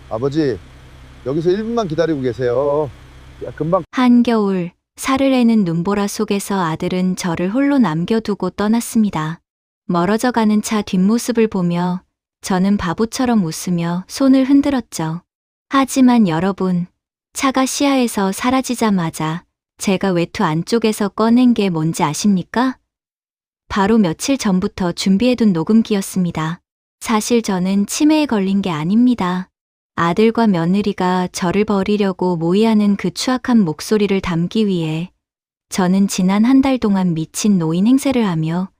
아버지, 여기서 1분만 기다리고 계세요. 야, 금방. 한겨울, 살을 애는 눈보라 속에서 아들은 저를 홀로 남겨두고 떠났습니다. 멀어져 가는 차 뒷모습을 보며 저는 바보처럼 웃으며 손을 흔들었죠. 하지만 여러분, 차가 시야에서 사라지자마자 제가 외투 안쪽에서 꺼낸 게 뭔지 아십니까? 바로 며칠 전부터 준비해둔 녹음기였습니다. 사실 저는 치매에 걸린 게 아닙니다. 아들과 며느리가 저를 버리려고 모의하는 그 추악한 목소리를 담기 위해 저는 지난 한 달 동안 미친 노인 행세를 하며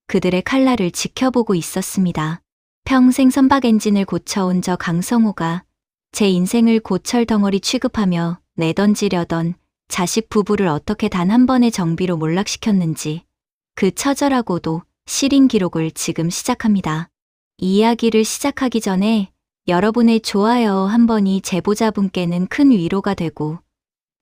그들의 칼날을 지켜보고 있었습니다. 평생 선박 엔진을 고쳐온 저 강성호가 제 인생을 고철 덩어리 취급하며 내던지려던 자식 부부를 어떻게 단 한 번의 정비로 몰락시켰는지 그 처절하고도 시린 기록을 지금 시작합니다. 이 이야기를 시작하기 전에 여러분의 좋아요 한 번이 제보자분께는 큰 위로가 되고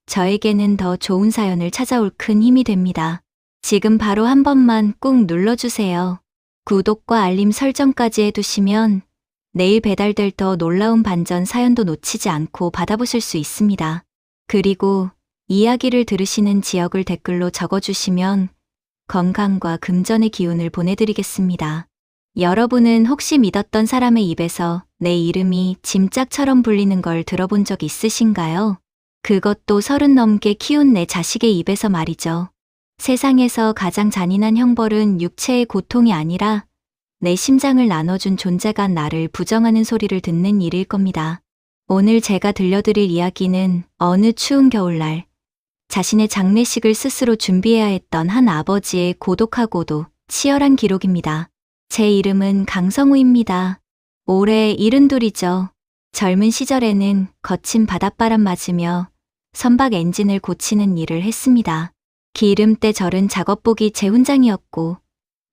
저에게는 더 좋은 사연을 찾아올 큰 힘이 됩니다. 지금 바로 한 번만 꾹 눌러주세요. 구독과 알림 설정까지 해두시면 내일 배달될 더 놀라운 반전 사연도 놓치지 않고 받아보실 수 있습니다. 그리고 이야기를 들으시는 지역을 댓글로 적어주시면 건강과 금전의 기운을 보내드리겠습니다. 여러분은 혹시 믿었던 사람의 입에서 내 이름이 짐짝처럼 불리는 걸 들어본 적 있으신가요? 그것도 30 넘게 키운 내 자식의 입에서 말이죠. 세상에서 가장 잔인한 형벌은 육체의 고통이 아니라 내 심장을 나눠준 존재가 나를 부정하는 소리를 듣는 일일 겁니다. 오늘 제가 들려드릴 이야기는 어느 추운 겨울날 자신의 장례식을 스스로 준비해야 했던 한 아버지의 고독하고도 치열한 기록입니다. 제 이름은 강성우입니다. 올해 72이죠. 젊은 시절에는 거친 바닷바람 맞으며 선박 엔진을 고치는 일을 했습니다. 기름때 절은 작업복이 제 훈장이었고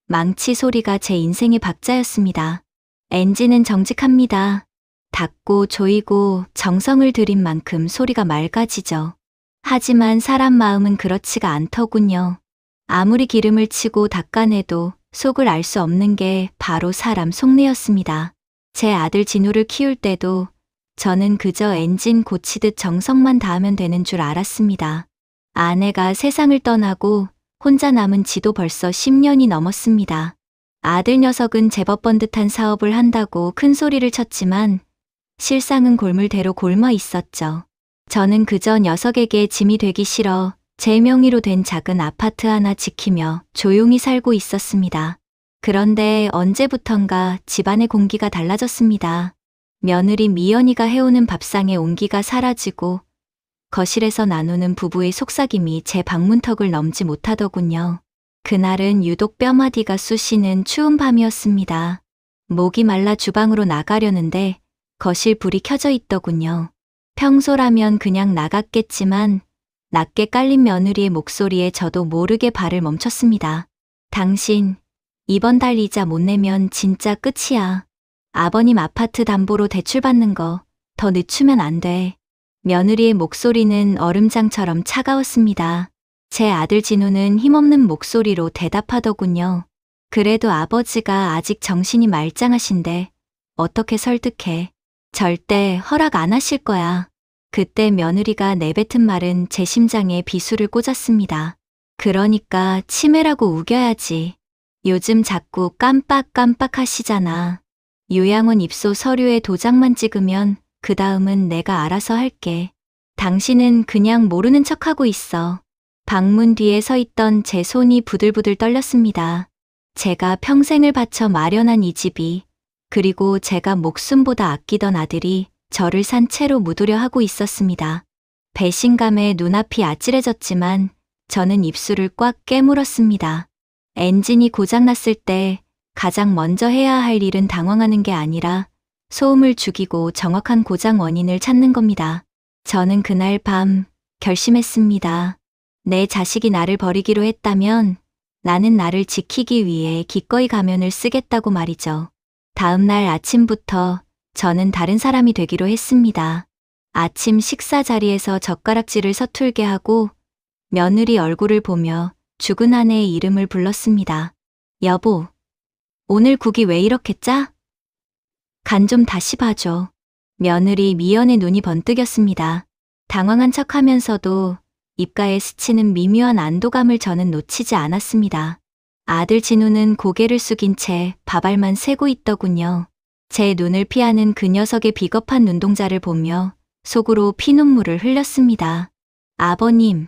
망치 소리가 제 인생의 박자였습니다. 엔진은 정직합니다. 닦고 조이고 정성을 들인 만큼 소리가 맑아지죠. 하지만 사람 마음은 그렇지가 않더군요. 아무리 기름을 치고 닦아내도 속을 알 수 없는 게 바로 사람 속내였습니다. 제 아들 진우를 키울 때도 저는 그저 엔진 고치듯 정성만 다하면 되는 줄 알았습니다. 아내가 세상을 떠나고 혼자 남은 지도 벌써 10년이 넘었습니다. 아들 녀석은 제법 번듯한 사업을 한다고 큰 소리를 쳤지만 실상은 골물대로 곪어 있었죠. 저는 그저 녀석에게 짐이 되기 싫어 제 명의로 된 작은 아파트 하나 지키며 조용히 살고 있었습니다. 그런데 언제부턴가 집안의 공기가 달라졌습니다. 며느리 미연이가 해오는 밥상의 온기가 사라지고 거실에서 나누는 부부의 속삭임이 제 방문턱을 넘지 못하더군요. 그날은 유독 뼈마디가 쑤시는 추운 밤이었습니다. 목이 말라 주방으로 나가려는데 거실 불이 켜져 있더군요. 평소라면 그냥 나갔겠지만 낮게 깔린 며느리의 목소리에 저도 모르게 발을 멈췄습니다. 당신, 이번 달 이자 못 내면 진짜 끝이야. 아버님 아파트 담보로 대출받는 거 더 늦추면 안 돼. 며느리의 목소리는 얼음장처럼 차가웠습니다. 제 아들 진우는 힘없는 목소리로 대답하더군요. 그래도 아버지가 아직 정신이 말짱하신데 어떻게 설득해. 절대 허락 안 하실 거야. 그때 며느리가 내뱉은 말은 제 심장에 비수를 꽂았습니다. 그러니까 치매라고 우겨야지. 요즘 자꾸 깜빡깜빡 하시잖아. 요양원 입소 서류에 도장만 찍으면 그 다음은 내가 알아서 할게. 당신은 그냥 모르는 척하고 있어. 방문 뒤에 서 있던 제 손이 부들부들 떨렸습니다. 제가 평생을 바쳐 마련한 이 집이, 그리고 제가 목숨보다 아끼던 아들이 저를 산 채로 묻으려 하고 있었습니다. 배신감에 눈앞이 아찔해졌지만 저는 입술을 꽉 깨물었습니다. 엔진이 고장났을 때 가장 먼저 해야 할 일은 당황하는 게 아니라 소음을 죽이고 정확한 고장 원인을 찾는 겁니다. 저는 그날 밤 결심했습니다. 내 자식이 나를 버리기로 했다면 나는 나를 지키기 위해 기꺼이 가면을 쓰겠다고 말이죠. 다음 날 아침부터 저는 다른 사람이 되기로 했습니다. 아침 식사 자리에서 젓가락질을 서툴게 하고 며느리 얼굴을 보며 죽은 아내의 이름을 불렀습니다. 여보, 오늘 국이 왜 이렇게 짜? 간 좀 다시 봐줘. 며느리 미연의 눈이 번뜩였습니다. 당황한 척하면서도 입가에 스치는 미묘한 안도감을 저는 놓치지 않았습니다. 아들 진우는 고개를 숙인 채 밥알만 세고 있더군요. 제 눈을 피하는 그 녀석의 비겁한 눈동자를 보며 속으로 피눈물을 흘렸습니다. 아버님,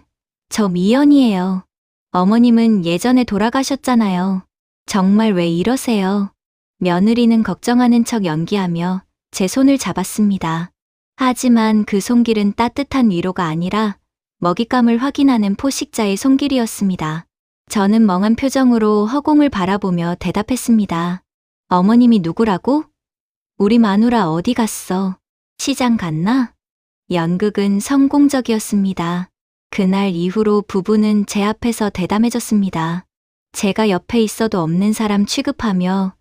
저 미연이에요. 어머님은 예전에 돌아가셨잖아요. 정말 왜 이러세요? 며느리는 걱정하는 척 연기하며 제 손을 잡았습니다. 하지만 그 손길은 따뜻한 위로가 아니라 먹잇감을 확인하는 포식자의 손길이었습니다. 저는 멍한 표정으로 허공을 바라보며 대답했습니다. 어머님이 누구라고? 우리 마누라 어디 갔어? 시장 갔나? 연극은 성공적이었습니다. 그날 이후로 부부는 제 앞에서 대담해졌습니다. 제가 옆에 있어도 없는 사람 취급하며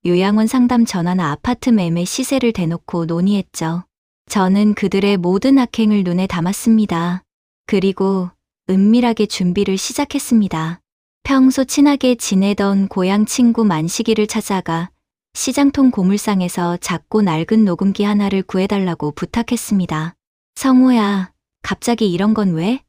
요양원 상담 전화나 아파트 매매 시세를 대놓고 논의했죠. 저는 그들의 모든 악행을 눈에 담았습니다. 그리고 은밀하게 준비를 시작했습니다. 평소 친하게 지내던 고향 친구 만식이를 찾아가 시장통 고물상에서 작고 낡은 녹음기 하나를 구해달라고 부탁했습니다. 성호야, 갑자기 이런 건 왜?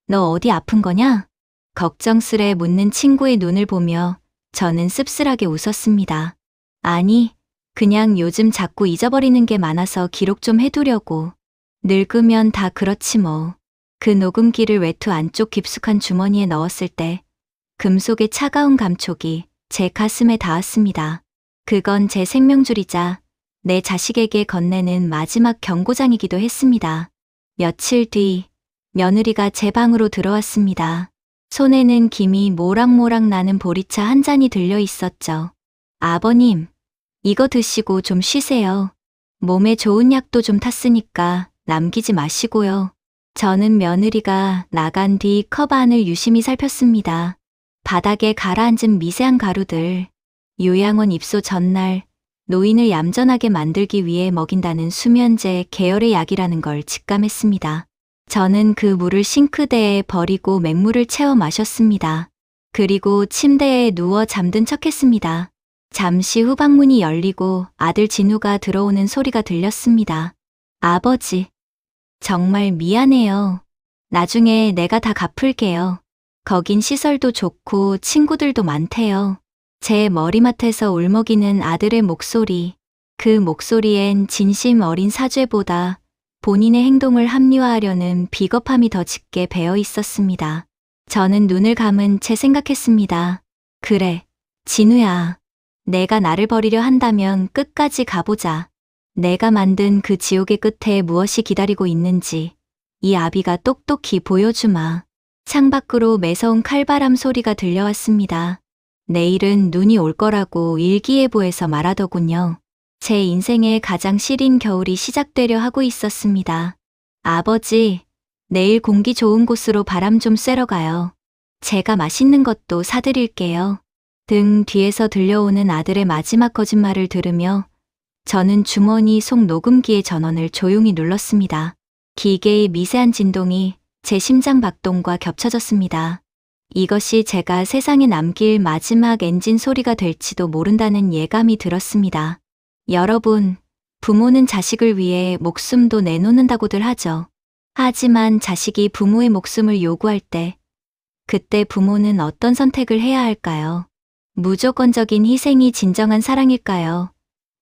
너 어디 아픈 거냐? 걱정스레 묻는 친구의 눈을 보며 저는 씁쓸하게 웃었습니다. 아니, 그냥 요즘 자꾸 잊어버리는 게 많아서 기록 좀 해두려고. 늙으면 다 그렇지 뭐. 그 녹음기를 외투 안쪽 깊숙한 주머니에 넣었을 때 금속의 차가운 감촉이 제 가슴에 닿았습니다. 그건 제 생명줄이자 내 자식에게 건네는 마지막 경고장이기도 했습니다. 며칠 뒤 며느리가 제 방으로 들어왔습니다. 손에는 김이 모락모락 나는 보리차 한 잔이 들려 있었죠. 아버님, 이거 드시고 좀 쉬세요. 몸에 좋은 약도 좀 탔으니까 남기지 마시고요. 저는 며느리가 나간 뒤 컵 안을 유심히 살폈습니다. 바닥에 가라앉은 미세한 가루들, 요양원 입소 전날 노인을 얌전하게 만들기 위해 먹인다는 수면제 계열의 약이라는 걸 직감했습니다. 저는 그 물을 싱크대에 버리고 맹물을 채워 마셨습니다. 그리고 침대에 누워 잠든 척했습니다. 잠시 후 방문이 열리고 아들 진우가 들어오는 소리가 들렸습니다. 아버지, 정말 미안해요. 나중에 내가 다 갚을게요. 거긴 시설도 좋고 친구들도 많대요. 제 머리맡에서 울먹이는 아들의 목소리. 그 목소리엔 진심 어린 사죄보다 본인의 행동을 합리화하려는 비겁함이 더 짙게 배어 있었습니다. 저는 눈을 감은 채 생각했습니다. 그래, 진우야. 내가 나를 버리려 한다면 끝까지 가보자. 내가 만든 그 지옥의 끝에 무엇이 기다리고 있는지 이 아비가 똑똑히 보여주마. 창밖으로 매서운 칼바람 소리가 들려왔습니다. 내일은 눈이 올 거라고 일기예보에서 말하더군요. 제 인생의 가장 시린 겨울이 시작되려 하고 있었습니다. 아버지, 내일 공기 좋은 곳으로 바람 좀 쐬러 가요. 제가 맛있는 것도 사드릴게요. 등 뒤에서 들려오는 아들의 마지막 거짓말을 들으며 저는 주머니 속 녹음기의 전원을 조용히 눌렀습니다. 기계의 미세한 진동이 제 심장 박동과 겹쳐졌습니다. 이것이 제가 세상에 남길 마지막 엔진 소리가 될지도 모른다는 예감이 들었습니다. 여러분, 부모는 자식을 위해 목숨도 내놓는다고들 하죠. 하지만 자식이 부모의 목숨을 요구할 때, 그때 부모는 어떤 선택을 해야 할까요? 무조건적인 희생이 진정한 사랑일까요?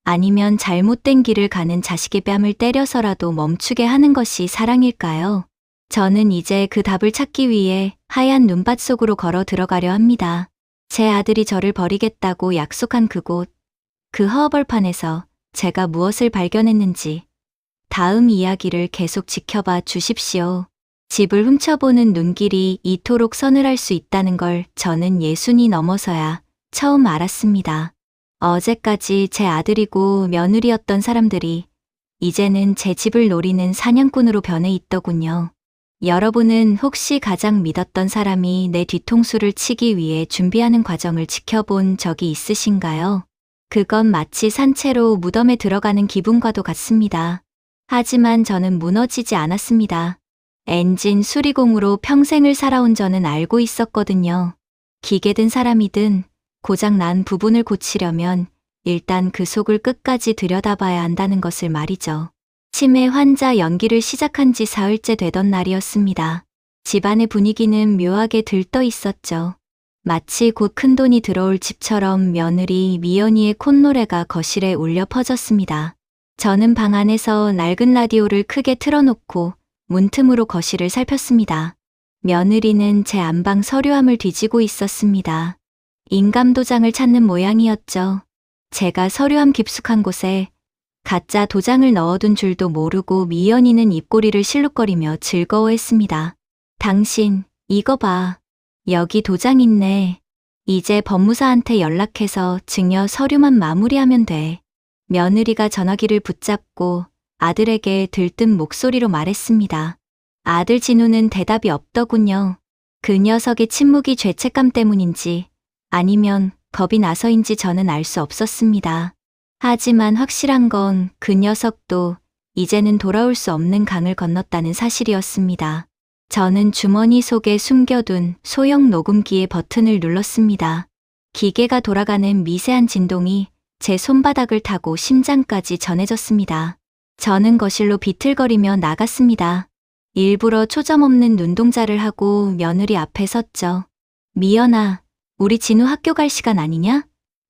아니면 잘못된 길을 가는 자식의 뺨을 때려서라도 멈추게 하는 것이 사랑일까요? 저는 이제 그 답을 찾기 위해 하얀 눈밭 속으로 걸어 들어가려 합니다. 제 아들이 저를 버리겠다고 약속한 그곳, 그 허허벌판에서 제가 무엇을 발견했는지 다음 이야기를 계속 지켜봐 주십시오. 집을 훔쳐보는 눈길이 이토록 서늘할 수 있다는 걸 저는 예순이 넘어서야 처음 알았습니다. 어제까지 제 아들이고 며느리였던 사람들이 이제는 제 집을 노리는 사냥꾼으로 변해 있더군요. 여러분은 혹시 가장 믿었던 사람이 내 뒤통수를 치기 위해 준비하는 과정을 지켜본 적이 있으신가요? 그건 마치 산채로 무덤에 들어가는 기분과도 같습니다. 하지만 저는 무너지지 않았습니다. 엔진 수리공으로 평생을 살아온 저는 알고 있었거든요. 기계든 사람이든 고장난 부분을 고치려면 일단 그 속을 끝까지 들여다봐야 한다는 것을 말이죠. 치매 환자 연기를 시작한 지 사흘째 되던 날이었습니다. 집안의 분위기는 묘하게 들떠 있었죠. 마치 곧 큰돈이 들어올 집처럼 며느리 미연이의 콧노래가 거실에 울려 퍼졌습니다. 저는 방 안에서 낡은 라디오를 크게 틀어놓고 문틈으로 거실을 살폈습니다. 며느리는 제 안방 서류함을 뒤지고 있었습니다. 인감도장을 찾는 모양이었죠. 제가 서류함 깊숙한 곳에 가짜 도장을 넣어둔 줄도 모르고 미연이는 입꼬리를 실룩거리며 즐거워했습니다. 당신, 이거 봐. 여기 도장 있네. 이제 법무사한테 연락해서 증여 서류만 마무리하면 돼. 며느리가 전화기를 붙잡고 아들에게 들뜬 목소리로 말했습니다. 아들 진우는 대답이 없더군요. 그 녀석의 침묵이 죄책감 때문인지 아니면 겁이 나서인지 저는 알 수 없었습니다. 하지만 확실한 건 그 녀석도 이제는 돌아올 수 없는 강을 건넜다는 사실이었습니다. 저는 주머니 속에 숨겨둔 소형 녹음기의 버튼을 눌렀습니다. 기계가 돌아가는 미세한 진동이 제 손바닥을 타고 심장까지 전해졌습니다. 저는 거실로 비틀거리며 나갔습니다. 일부러 초점 없는 눈동자를 하고 며느리 앞에 섰죠. 미연아, 우리 진우 학교 갈 시간 아니냐?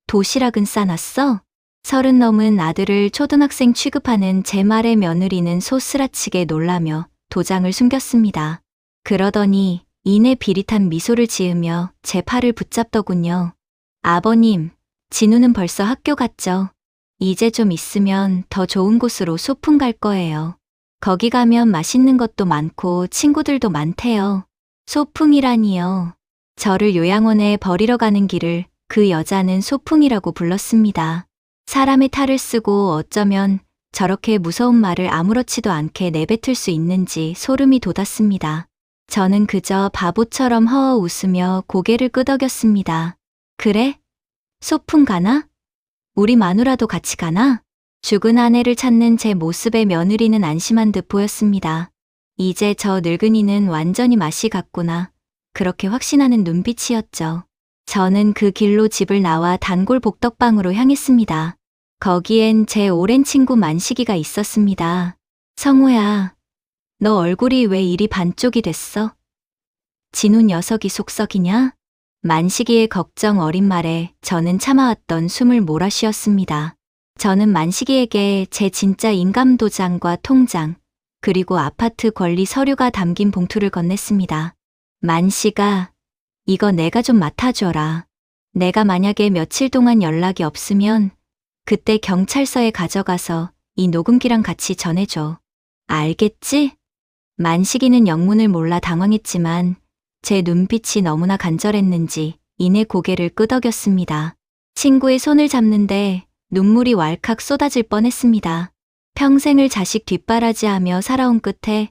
도시락은 싸놨어? 30 넘은 아들을 초등학생 취급하는 제 말에 며느리는 소스라치게 놀라며 도장을 숨겼습니다. 그러더니 이내 비릿한 미소를 지으며 제 팔을 붙잡더군요. 아버님, 진우는 벌써 학교 갔죠. 이제 좀 있으면 더 좋은 곳으로 소풍 갈 거예요. 거기 가면 맛있는 것도 많고 친구들도 많대요. 소풍이라니요. 저를 요양원에 버리러 가는 길을 그 여자는 소풍이라고 불렀습니다. 사람의 탈을 쓰고 어쩌면 저렇게 무서운 말을 아무렇지도 않게 내뱉을 수 있는지 소름이 돋았습니다. 저는 그저 바보처럼 허어 웃으며 고개를 끄덕였습니다. 그래? 소풍 가나? 우리 마누라도 같이 가나? 죽은 아내를 찾는 제 모습에 며느리는 안심한 듯 보였습니다. 이제 저 늙은이는 완전히 맛이 갔구나. 그렇게 확신하는 눈빛이었죠. 저는 그 길로 집을 나와 단골 복덕방으로 향했습니다. 거기엔 제 오랜 친구 만식이가 있었습니다. 성우야, 너 얼굴이 왜 이리 반쪽이 됐어? 진우 녀석이 속썩이냐? 만식이의 걱정 어린 말에 저는 참아왔던 숨을 몰아쉬었습니다. 저는 만식이에게 제 진짜 인감도장과 통장, 그리고 아파트 권리 서류가 담긴 봉투를 건넸습니다. 만식아, 이거 내가 좀 맡아줘라. 내가 만약에 며칠 동안 연락이 없으면 그때 경찰서에 가져가서 이 녹음기랑 같이 전해줘. 알겠지? 만식이는 영문을 몰라 당황했지만 제 눈빛이 너무나 간절했는지 이내 고개를 끄덕였습니다. 친구의 손을 잡는데 눈물이 왈칵 쏟아질 뻔했습니다. 평생을 자식 뒷바라지하며 살아온 끝에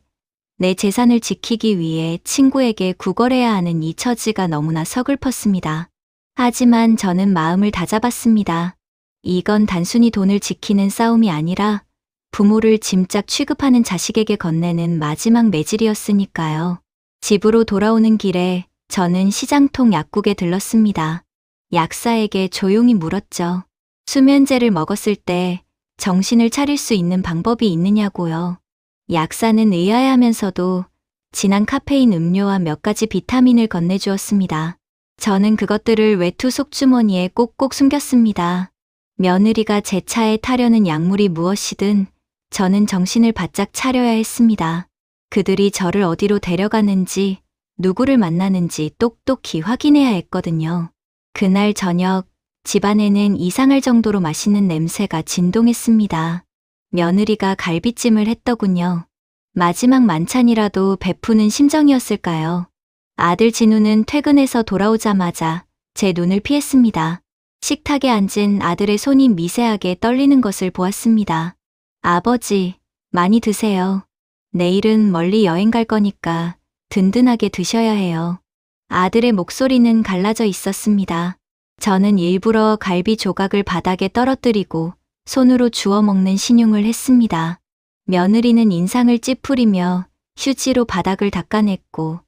내 재산을 지키기 위해 친구에게 구걸해야 하는 이 처지가 너무나 서글펐습니다. 하지만 저는 마음을 다잡았습니다. 이건 단순히 돈을 지키는 싸움이 아니라 부모를 짐짝 취급하는 자식에게 건네는 마지막 매질이었으니까요. 집으로 돌아오는 길에 저는 시장통 약국에 들렀습니다. 약사에게 조용히 물었죠. 수면제를 먹었을 때 정신을 차릴 수 있는 방법이 있느냐고요. 약사는 의아해하면서도 진한 카페인 음료와 몇 가지 비타민을 건네주었습니다. 저는 그것들을 외투 속주머니에 꼭꼭 숨겼습니다. 며느리가 제 차에 타려는 약물이 무엇이든 저는 정신을 바짝 차려야 했습니다. 그들이 저를 어디로 데려가는지, 누구를 만나는지 똑똑히 확인해야 했거든요. 그날 저녁, 집안에는 이상할 정도로 맛있는 냄새가 진동했습니다. 며느리가 갈비찜을 했더군요. 마지막 만찬이라도 베푸는 심정이었을까요? 아들 진우는 퇴근해서 돌아오자마자 제 눈을 피했습니다. 식탁에 앉은 아들의 손이 미세하게 떨리는 것을 보았습니다. 아버지, 많이 드세요. 내일은 멀리 여행 갈 거니까 든든하게 드셔야 해요. 아들의 목소리는 갈라져 있었습니다. 저는 일부러 갈비 조각을 바닥에 떨어뜨리고 손으로 주워 먹는 신용을 했습니다. 며느리는 인상을 찌푸리며 휴지로 바닥을 닦아냈고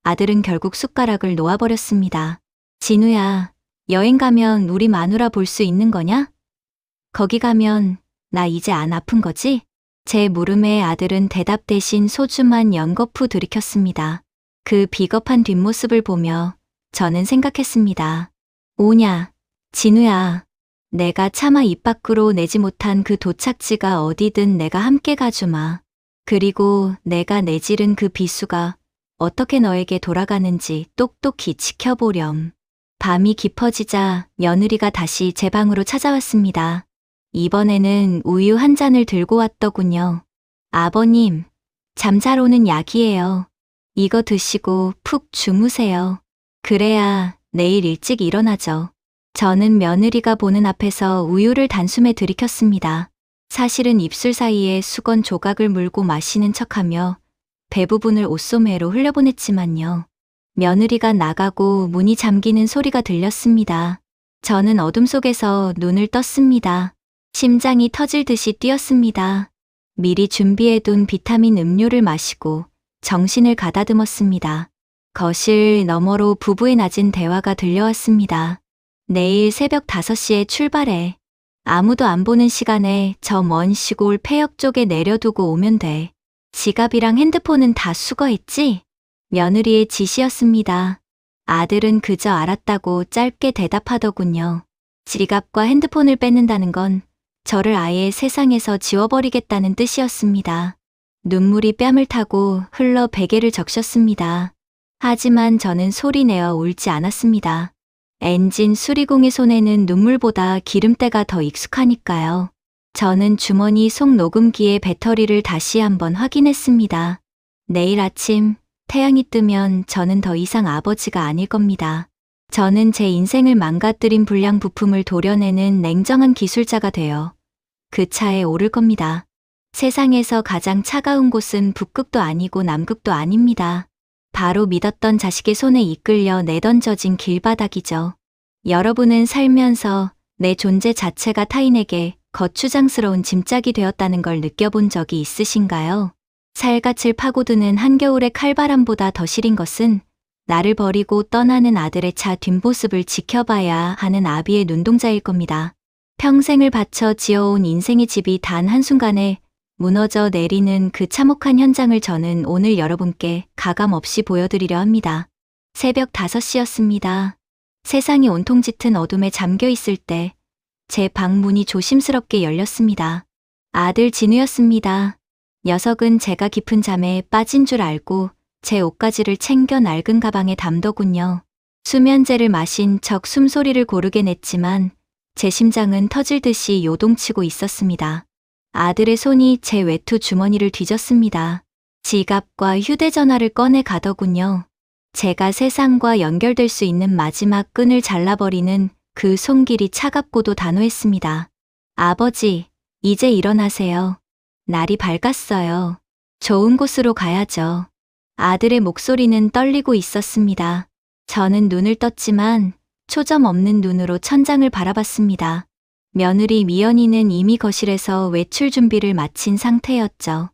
아들은 결국 숟가락을 놓아버렸습니다. 진우야, 여행 가면 우리 마누라 볼 수 있는 거냐? 거기 가면 나 이제 안 아픈 거지? 제 물음에 아들은 대답 대신 소주만 연거푸 들이켰습니다. 그 비겁한 뒷모습을 보며 저는 생각했습니다. 오냐, 진우야. 내가 차마 입 밖으로 내지 못한 그 도착지가 어디든 내가 함께 가주마. 그리고 내가 내지른 그 비수가 어떻게 너에게 돌아가는지 똑똑히 지켜보렴. 밤이 깊어지자 며느리가 다시 제 방으로 찾아왔습니다. 이번에는 우유 한 잔을 들고 왔더군요. 아버님, 잠잘 오는 약이에요. 이거 드시고 푹 주무세요. 그래야 내일 일찍 일어나죠. 저는 며느리가 보는 앞에서 우유를 단숨에 들이켰습니다. 사실은 입술 사이에 수건 조각을 물고 마시는 척하며 배 부분을 옷소매로 흘려보냈지만요. 며느리가 나가고 문이 잠기는 소리가 들렸습니다. 저는 어둠 속에서 눈을 떴습니다. 심장이 터질 듯이 뛰었습니다. 미리 준비해둔 비타민 음료를 마시고 정신을 가다듬었습니다. 거실 너머로 부부의 낮은 대화가 들려왔습니다. 내일 새벽 5시에 출발해. 아무도 안 보는 시간에 저 먼 시골 폐역 쪽에 내려두고 오면 돼. 지갑이랑 핸드폰은 다 수거했지? 며느리의 지시였습니다. 아들은 그저 알았다고 짧게 대답하더군요. 지갑과 핸드폰을 뺏는다는 건 저를 아예 세상에서 지워버리겠다는 뜻이었습니다. 눈물이 뺨을 타고 흘러 베개를 적셨습니다. 하지만 저는 소리내어 울지 않았습니다. 엔진 수리공의 손에는 눈물보다 기름때가 더 익숙하니까요. 저는 주머니 속 녹음기의 배터리를 다시 한번 확인했습니다. 내일 아침 태양이 뜨면 저는 더 이상 아버지가 아닐 겁니다. 저는 제 인생을 망가뜨린 불량 부품을 도려내는 냉정한 기술자가 되어 그 차에 오를 겁니다. 세상에서 가장 차가운 곳은 북극도 아니고 남극도 아닙니다. 바로 믿었던 자식의 손에 이끌려 내던져진 길바닥이죠. 여러분은 살면서 내 존재 자체가 타인에게 거추장스러운 짐짝이 되었다는 걸 느껴본 적이 있으신가요? 살갗을 파고드는 한겨울의 칼바람보다 더 시린 것은 나를 버리고 떠나는 아들의 차 뒷모습을 지켜봐야 하는 아비의 눈동자일 겁니다. 평생을 바쳐 지어온 인생의 집이 단 한순간에 무너져 내리는 그 참혹한 현장을 저는 오늘 여러분께 가감없이 보여드리려 합니다. 새벽 5시였습니다. 세상이 온통 짙은 어둠에 잠겨 있을 때 제 방 문이 조심스럽게 열렸습니다. 아들 진우였습니다. 녀석은 제가 깊은 잠에 빠진 줄 알고 제 옷가지를 챙겨 낡은 가방에 담더군요. 수면제를 마신 척 숨소리를 고르게 냈지만 제 심장은 터질 듯이 요동치고 있었습니다. 아들의 손이 제 외투 주머니를 뒤졌습니다. 지갑과 휴대전화를 꺼내 가더군요. 제가 세상과 연결될 수 있는 마지막 끈을 잘라버리는 그 손길이 차갑고도 단호했습니다. 아버지, 이제 일어나세요. 날이 밝았어요. 좋은 곳으로 가야죠. 아들의 목소리는 떨리고 있었습니다. 저는 눈을 떴지만 초점 없는 눈으로 천장을 바라봤습니다. 며느리 미연이는 이미 거실에서 외출 준비를 마친 상태였죠.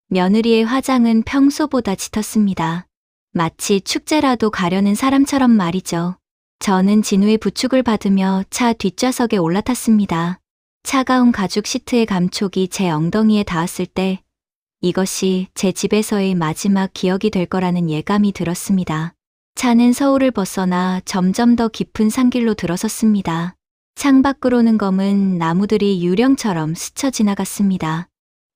며느리의 화장은 평소보다 짙었습니다. 마치 축제라도 가려는 사람처럼 말이죠. 저는 진우의 부축을 받으며 차 뒷좌석에 올라탔습니다. 차가운 가죽 시트의 감촉이 제 엉덩이에 닿았을 때 이것이 제 집에서의 마지막 기억이 될 거라는 예감이 들었습니다. 차는 서울을 벗어나 점점 더 깊은 산길로 들어섰습니다. 창밖으로는 검은 나무들이 유령처럼 스쳐 지나갔습니다.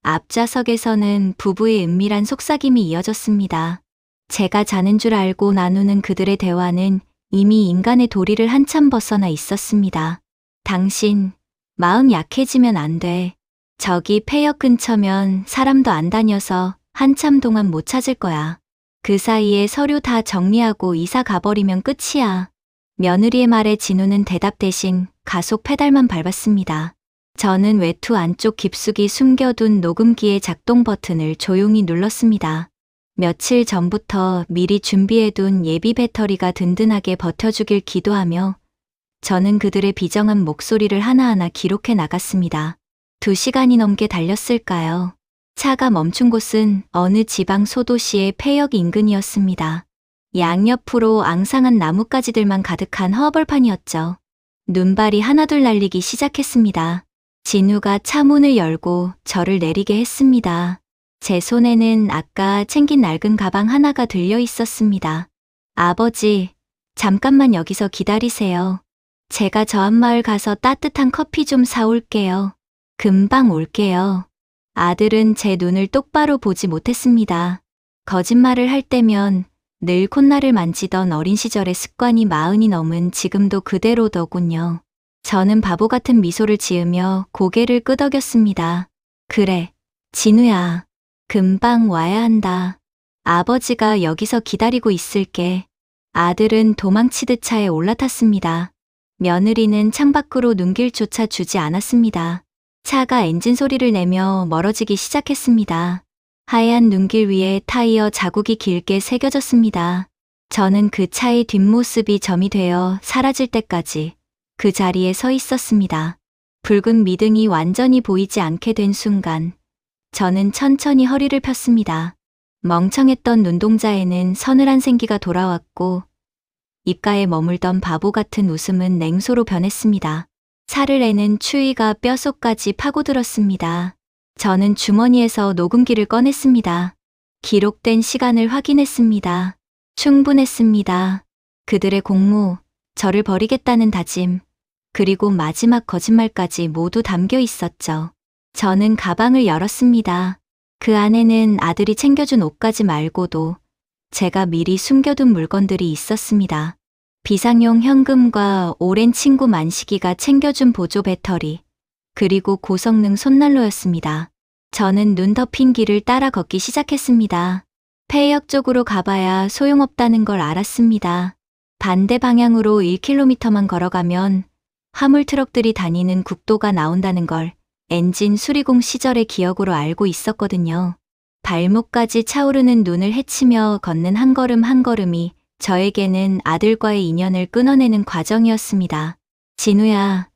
앞좌석에서는 부부의 은밀한 속삭임이 이어졌습니다. 제가 자는 줄 알고 나누는 그들의 대화는 이미 인간의 도리를 한참 벗어나 있었습니다. 당신, 마음 약해지면 안 돼. 저기 폐역 근처면 사람도 안 다녀서 한참 동안 못 찾을 거야. 그 사이에 서류 다 정리하고 이사 가버리면 끝이야. 며느리의 말에 진우는 대답 대신 가속 페달만 밟았습니다. 저는 외투 안쪽 깊숙이 숨겨둔 녹음기의 작동 버튼을 조용히 눌렀습니다. 며칠 전부터 미리 준비해둔 예비 배터리가 든든하게 버텨주길 기도하며 저는 그들의 비정한 목소리를 하나하나 기록해 나갔습니다. 2시간이 넘게 달렸을까요? 차가 멈춘 곳은 어느 지방 소도시의 폐역 인근이었습니다. 양옆으로 앙상한 나뭇가지들만 가득한 허벌판이었죠. 눈발이 하나둘 날리기 시작했습니다. 진우가 차 문을 열고 저를 내리게 했습니다. 제 손에는 아까 챙긴 낡은 가방 하나가 들려 있었습니다. 아버지, 잠깐만 여기서 기다리세요. 제가 저 앞마을 가서 따뜻한 커피 좀 사올게요. 금방 올게요. 아들은 제 눈을 똑바로 보지 못했습니다. 거짓말을 할 때면 늘 콧날을 만지던 어린 시절의 습관이 40이 넘은 지금도 그대로더군요. 저는 바보 같은 미소를 지으며 고개를 끄덕였습니다. 그래, 진우야. 금방 와야 한다. 아버지가 여기서 기다리고 있을게. 아들은 도망치듯 차에 올라탔습니다. 며느리는 창밖으로 눈길조차 주지 않았습니다. 차가 엔진 소리를 내며 멀어지기 시작했습니다. 하얀 눈길 위에 타이어 자국이 길게 새겨졌습니다. 저는 그 차의 뒷모습이 점이 되어 사라질 때까지 그 자리에 서 있었습니다. 붉은 미등이 완전히 보이지 않게 된 순간 저는 천천히 허리를 폈습니다. 멍청했던 눈동자에는 서늘한 생기가 돌아왔고 입가에 머물던 바보 같은 웃음은 냉소로 변했습니다. 살을 내는 추위가 뼛속까지 파고들었습니다. 저는 주머니에서 녹음기를 꺼냈습니다. 기록된 시간을 확인했습니다. 충분했습니다. 그들의 공모, 저를 버리겠다는 다짐, 그리고 마지막 거짓말까지 모두 담겨 있었죠. 저는 가방을 열었습니다. 그 안에는 아들이 챙겨준 옷가지 말고도 제가 미리 숨겨둔 물건들이 있었습니다. 비상용 현금과 오랜 친구 만식이가 챙겨준 보조 배터리, 그리고 고성능 손난로였습니다. 저는 눈 덮인 길을 따라 걷기 시작했습니다. 폐역 쪽으로 가봐야 소용없다는 걸 알았습니다. 반대 방향으로 1km만 걸어가면 화물 트럭들이 다니는 국도가 나온다는 걸 엔진 수리공 시절의 기억으로 알고 있었거든요. 발목까지 차오르는 눈을 헤치며 걷는 한 걸음 한 걸음이 저에게는 아들과의 인연을 끊어내는 과정이었습니다. 진우야,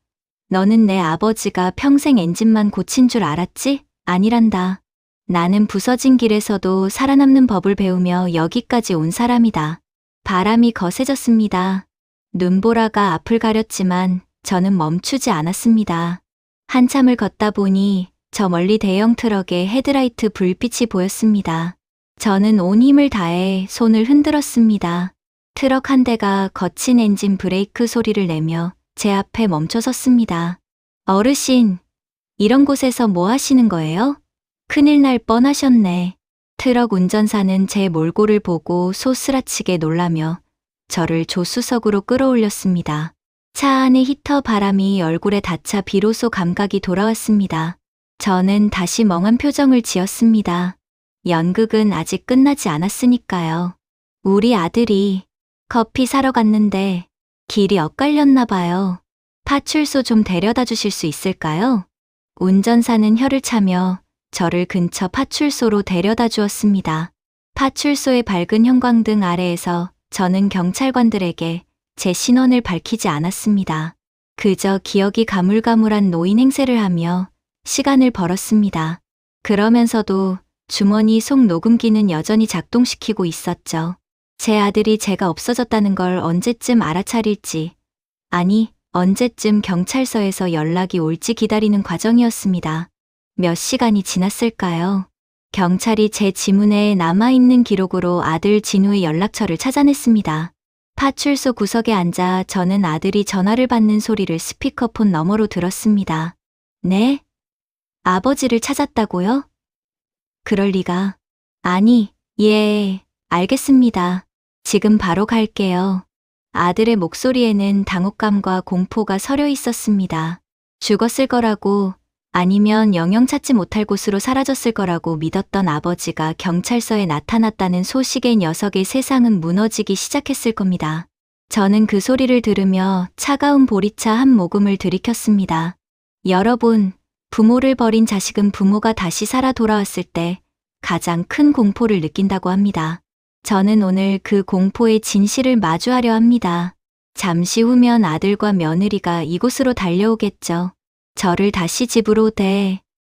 너는 내 아버지가 평생 엔진만 고친 줄 알았지? 아니란다. 나는 부서진 길에서도 살아남는 법을 배우며 여기까지 온 사람이다. 바람이 거세졌습니다. 눈보라가 앞을 가렸지만 저는 멈추지 않았습니다. 한참을 걷다 보니 저 멀리 대형 트럭의 헤드라이트 불빛이 보였습니다. 저는 온 힘을 다해 손을 흔들었습니다. 트럭 한 대가 거친 엔진 브레이크 소리를 내며 제 앞에 멈춰섰습니다. 어르신, 이런 곳에서 뭐 하시는 거예요? 큰일 날 뻔하셨네. 트럭 운전사는 제 몰골을 보고 소스라치게 놀라며 저를 조수석으로 끌어올렸습니다. 차 안의 히터 바람이 얼굴에 닿자 비로소 감각이 돌아왔습니다. 저는 다시 멍한 표정을 지었습니다. 연극은 아직 끝나지 않았으니까요. 우리 아들이 커피 사러 갔는데 길이 엇갈렸나 봐요. 파출소 좀 데려다 주실 수 있을까요? 운전사는 혀를 차며 저를 근처 파출소로 데려다 주었습니다. 파출소의 밝은 형광등 아래에서 저는 경찰관들에게 제 신원을 밝히지 않았습니다. 그저 기억이 가물가물한 노인 행세를 하며 시간을 벌었습니다. 그러면서도 주머니 속 녹음기는 여전히 작동시키고 있었죠. 제 아들이 제가 없어졌다는 걸 언제쯤 알아차릴지, 아니, 언제쯤 경찰서에서 연락이 올지 기다리는 과정이었습니다. 몇 시간이 지났을까요? 경찰이 제 지문에 남아있는 기록으로 아들 진우의 연락처를 찾아냈습니다. 파출소 구석에 앉아 저는 아들이 전화를 받는 소리를 스피커폰 너머로 들었습니다. 네? 아버지를 찾았다고요? 그럴 리가. 아니, 예, 알겠습니다. 지금 바로 갈게요. 아들의 목소리에는 당혹감과 공포가 서려 있었습니다. 죽었을 거라고, 아니면 영영 찾지 못할 곳으로 사라졌을 거라고 믿었던 아버지가 경찰서에 나타났다는 소식에 녀석의 세상은 무너지기 시작했을 겁니다. 저는 그 소리를 들으며 차가운 보리차 한 모금을 들이켰습니다. 여러분, 부모를 버린 자식은 부모가 다시 살아 돌아왔을 때 가장 큰 공포를 느낀다고 합니다. 저는 오늘 그 공포의 진실을 마주하려 합니다. 잠시 후면 아들과 며느리가 이곳으로 달려오겠죠. 저를 다시 집으로